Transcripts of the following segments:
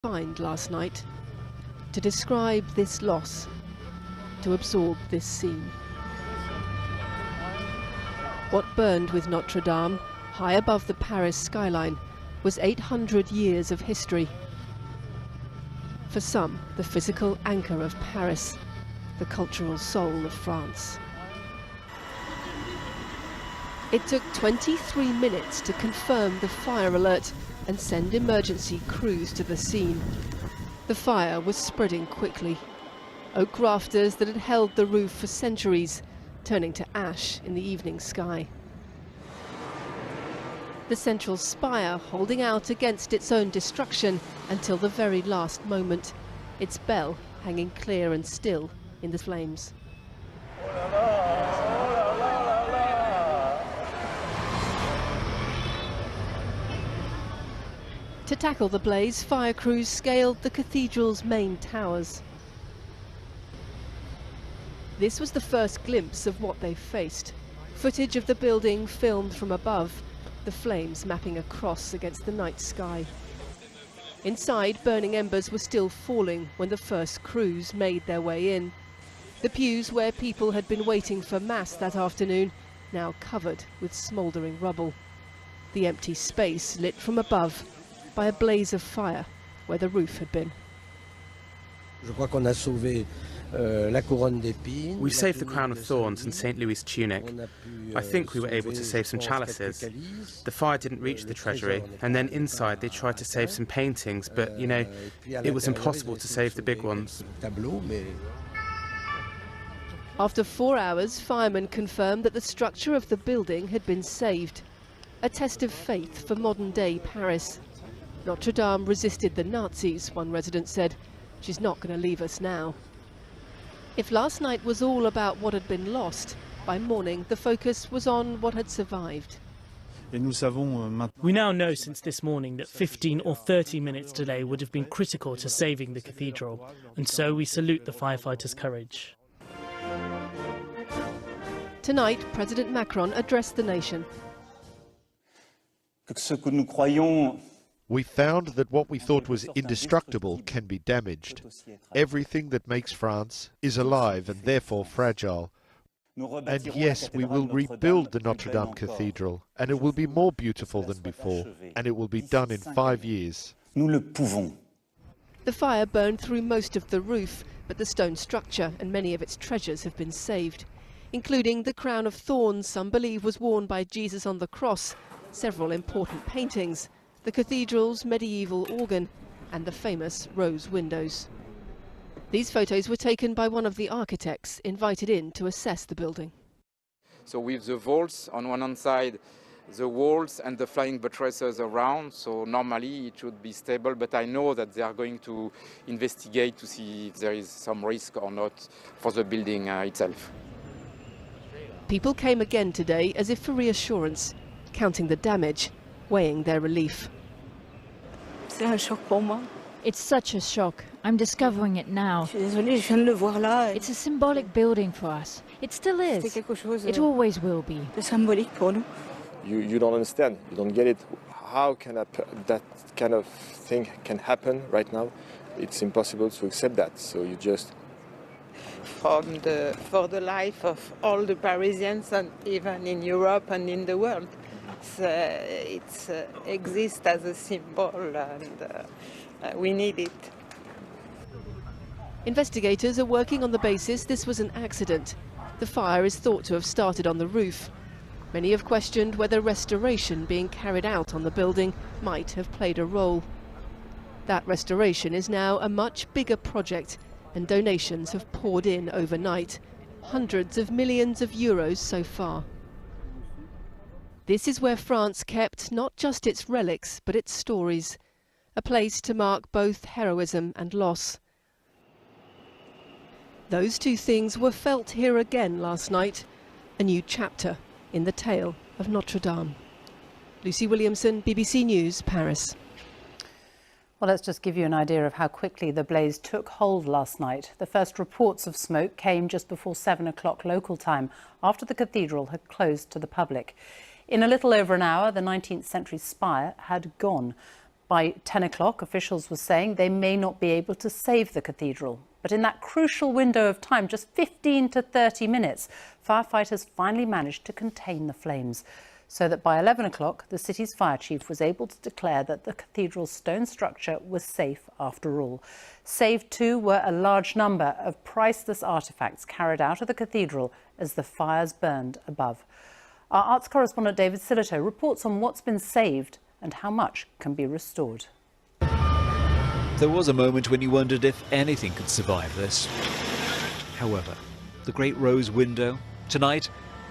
Find last night to describe this loss, to absorb this scene. What burned with Notre Dame, high above the Paris skyline, was 800 years of history. For some, the physical anchor of Paris, the cultural soul of France. It took 23 minutes to confirm the fire alert and send emergency crews to the scene. The fire was spreading quickly. Oak rafters that had held the roof for centuries, turning to ash in the evening sky. The central spire holding out against its own destruction until the very last moment, its bell hanging clear and still in the flames. To tackle the blaze, fire crews scaled the cathedral's main towers. This was the first glimpse of what they faced. Footage of the building filmed from above, the flames mapping across against the night sky. Inside, burning embers were still falling when the first crews made their way in. The pews where people had been waiting for Mass that afternoon, now covered with smouldering rubble. The empty space lit from above by a blaze of fire where the roof had been. We saved the crown of thorns and St. Louis' tunic. I think we were able to save some chalices. The fire didn't reach the treasury, and then inside they tried to save some paintings, but, you know, it was impossible to save the big ones. After 4 hours, firemen confirmed that the structure of the building had been saved. A test of faith for modern-day Paris. Notre Dame resisted the Nazis, one resident said. She's not going to leave us now. If last night was all about what had been lost, by morning the focus was on what had survived. We now know since this morning that 15 or 30 minutes delay would have been critical to saving the cathedral, and so we salute the firefighters' courage. Tonight, President Macron addressed the nation. We found that what we thought was indestructible can be damaged. Everything that makes France is alive and therefore fragile. And yes, we will rebuild the Notre Dame Cathedral, and it will be more beautiful than before, and it will be done in 5 years. The fire burned through most of the roof, but the stone structure and many of its treasures have been saved, including the crown of thorns some believe was worn by Jesus on the cross, several important paintings, the cathedral's medieval organ, and the famous rose windows. These photos were taken by one of the architects invited in to assess the building. So with the vaults on one hand side, the walls and the flying buttresses around, so normally it should be stable, but I know that they are going to investigate to see if there is some risk or not for the building itself. People came again today as if for reassurance, counting the damage, weighing their relief. It's such a shock. I'm discovering it now. It's a symbolic building for us. It still is. It always will be. You don't understand. You don't get it. How can that kind of thing can happen right now? It's impossible to accept that. So you just... For the life of all the Parisians, and even in Europe and in the world. It exists as a symbol, and we need it. Investigators are working on the basis this was an accident. The fire is thought to have started on the roof. Many have questioned whether restoration being carried out on the building might have played a role. That restoration is now a much bigger project, and donations have poured in overnight. Hundreds of millions of euros so far. This is where France kept not just its relics, but its stories. A place to mark both heroism and loss. Those two things were felt here again last night. A new chapter in the tale of Notre Dame. Lucy Williamson, BBC News, Paris. Well, let's just give you an idea of how quickly the blaze took hold last night. The first reports of smoke came just before 7 o'clock local time, after the cathedral had closed to the public. In a little over an hour, the 19th century spire had gone. By 10 o'clock, officials were saying they may not be able to save the cathedral. But in that crucial window of time, just 15 to 30 minutes, firefighters finally managed to contain the flames. So that by 11 o'clock, the city's fire chief was able to declare that the cathedral's stone structure was safe after all. Saved too were a large number of priceless artefacts carried out of the cathedral as the fires burned above. Our arts correspondent David Sillito reports on what's been saved and how much can be restored. There was a moment when you wondered if anything could survive this. However, the great rose window, tonight,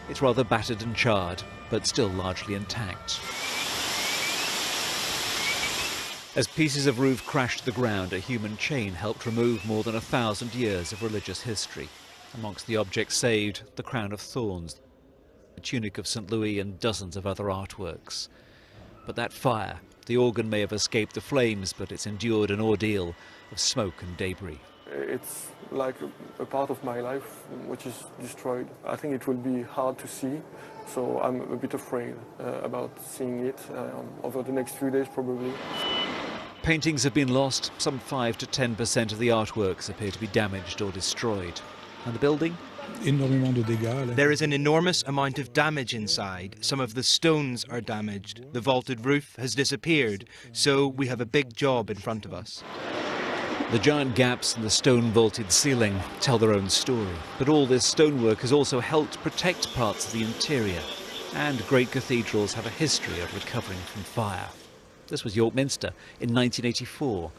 it's rather battered and charred, but still largely intact. As pieces of roof crashed to the ground, a human chain helped remove more than 1,000 years of religious history. Amongst the objects saved, the crown of thorns, the tunic of St. Louis and dozens of other artworks. But that fire, the organ may have escaped the flames, but it's endured an ordeal of smoke and debris. It's like a part of my life which is destroyed. I think it will be hard to see, so I'm a bit afraid about seeing it over the next few days probably. Paintings have been lost. Some 5 to 10% of the artworks appear to be damaged or destroyed. And the building? There is an enormous amount of damage inside. Some of the stones are damaged. The vaulted roof has disappeared, so we have a big job in front of us. The giant gaps in the stone vaulted ceiling tell their own story. But all this stonework has also helped protect parts of the interior. And great cathedrals have a history of recovering from fire. This was York Minster in 1984.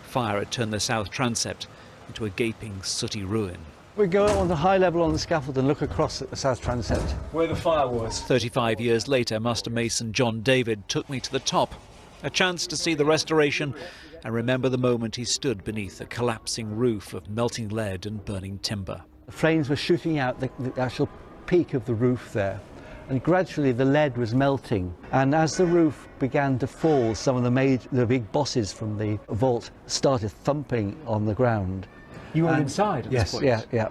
Fire had turned the south transept into a gaping, sooty ruin. We go on the high level on the scaffold and look across at the south transept, where the fire was. 35 years later, Master Mason John David took me to the top. A chance to see the restoration and remember the moment he stood beneath a collapsing roof of melting lead and burning timber. The flames were shooting out the actual peak of the roof there, and gradually the lead was melting. And as the roof began to fall, some of the big bosses from the vault started thumping on the ground. You were inside at this point? Yes, yeah.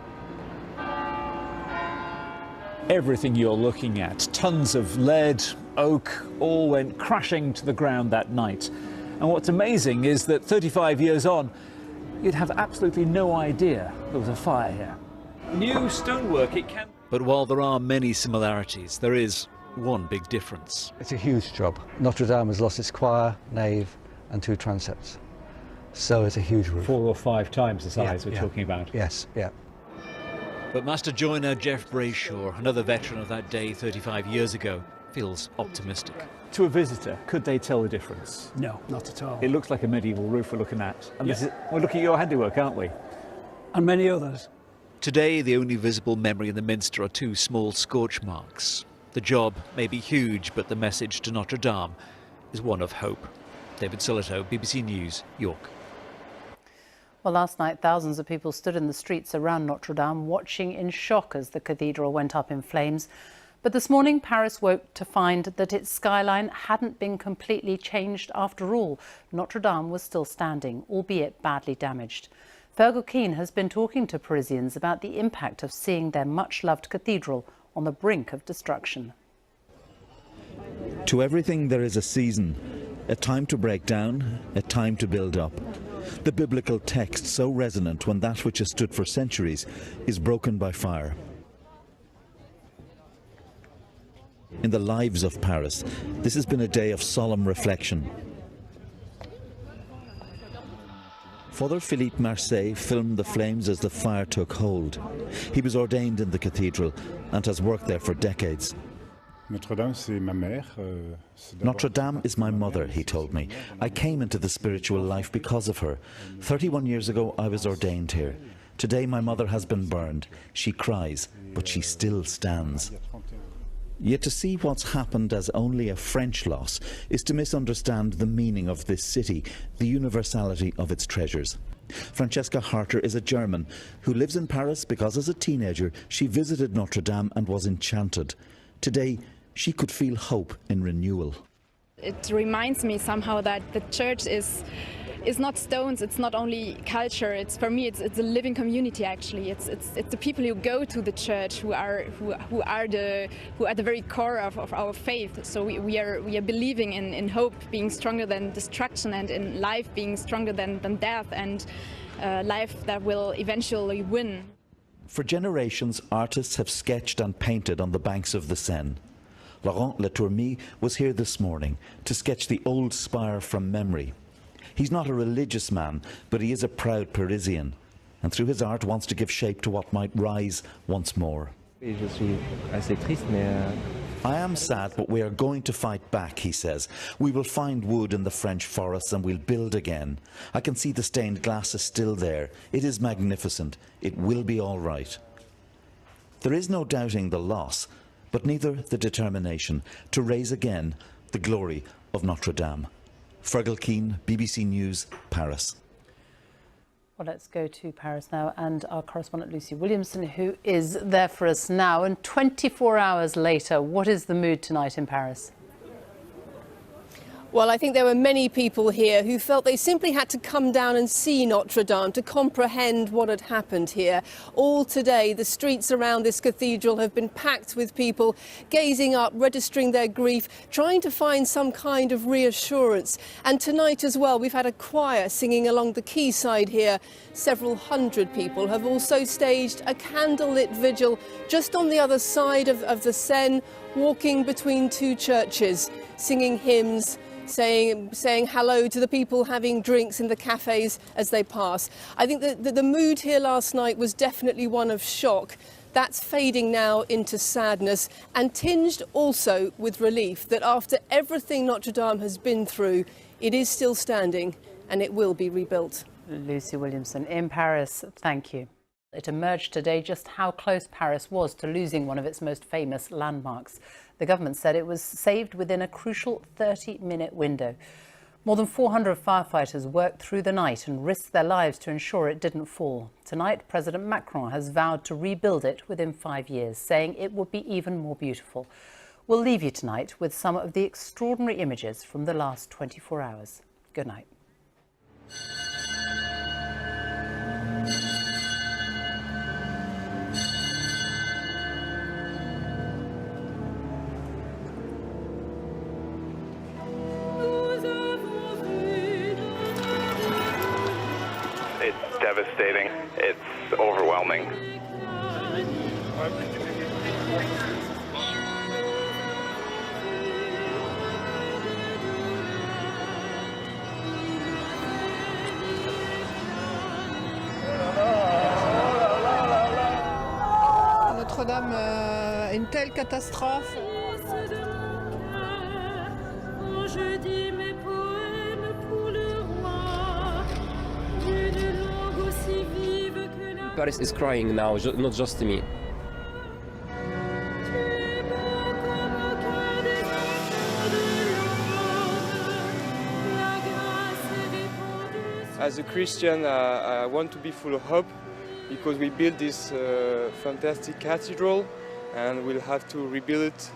Everything you're looking at, tons of lead, oak, all went crashing to the ground that night. And what's amazing is that 35 years on, you'd have absolutely no idea there was a fire here. New stonework, it can... But while there are many similarities, there is one big difference. It's a huge job. Notre Dame has lost its choir, nave and 2 transepts. So it's a huge roof. 4 or 5 times the size we're talking about. Yes, yeah. But Master Joiner Jeff Brayshaw, another veteran of that day 35 years ago, feels optimistic. To a visitor, could they tell the difference? No, not at all. It looks like a medieval roof we're looking at. And we're looking at your handiwork, aren't we? And many others. Today, the only visible memory in the Minster are 2 small scorch marks. The job may be huge, but the message to Notre Dame is one of hope. David Sillito, BBC News, York. Well, last night, thousands of people stood in the streets around Notre Dame, watching in shock as the cathedral went up in flames. But this morning, Paris woke to find that its skyline hadn't been completely changed after all. Notre Dame was still standing, albeit badly damaged. Fergal Keane has been talking to Parisians about the impact of seeing their much-loved cathedral on the brink of destruction. To everything there is a season, a time to break down, a time to build up. The biblical text so resonant when that which has stood for centuries is broken by fire. In the lives of Paris, this has been a day of solemn reflection. Father Philippe Marseille filmed the flames as the fire took hold. He was ordained in the cathedral and has worked there for decades. Notre Dame is my mother, he told me. I came into the spiritual life because of her. 31 years ago, I was ordained here. Today, my mother has been burned. She cries, but she still stands. Yet to see what's happened as only a French loss is to misunderstand the meaning of this city, the universality of its treasures. Francesca Harter is a German who lives in Paris because as a teenager she visited Notre Dame and was enchanted. Today, she could feel hope in renewal. It reminds me somehow that the church is It's not stones, it's not only culture, for me it's a living community actually. It's the people who go to the church who are the very core of our faith. So we are believing in hope being stronger than destruction, and in life being stronger than death, and life that will eventually win. For generations, artists have sketched and painted on the banks of the Seine. Laurent Latourmy was here this morning to sketch the old spire from memory. He's not a religious man, but he is a proud Parisian, and through his art wants to give shape to what might rise once more. I am sad, but we are going to fight back, he says. We will find wood in the French forests and we'll build again. I can see the stained glass is still there. It is magnificent. It will be all right. There is no doubting the loss, but neither the determination to raise again the glory of Notre Dame. Fergal Keane, BBC News, Paris. Well, let's go to Paris now, and our correspondent Lucy Williamson, who is there for us now. And 24 hours later, what is the mood tonight in Paris? Well, I think there were many people here who felt they simply had to come down and see Notre Dame to comprehend what had happened here. All today, the streets around this cathedral have been packed with people gazing up, registering their grief, trying to find some kind of reassurance. And tonight as well, we've had a choir singing along the quayside here. Several hundred people have also staged a candlelit vigil just on the other side of the Seine, walking between two churches, singing hymns, saying hello to the people having drinks in the cafes as they pass. I think that the mood here last night was definitely one of shock. That's fading now into sadness, and tinged also with relief that after everything Notre Dame has been through, it is still standing and it will be rebuilt. Lucy Williamson in Paris, thank you. It emerged today just how close Paris was to losing one of its most famous landmarks. The government said it was saved within a crucial 30-minute window. More than 400 firefighters worked through the night and risked their lives to ensure it didn't fall. Tonight, President Macron has vowed to rebuild it within 5 years, saying it would be even more beautiful. We'll leave you tonight with some of the extraordinary images from the last 24 hours. Good night. It's devastating. It's overwhelming. Notre-Dame est une telle catastrophe. Paris is crying now, not just me. As a Christian, I want to be full of hope, because we built this fantastic cathedral and we'll have to rebuild it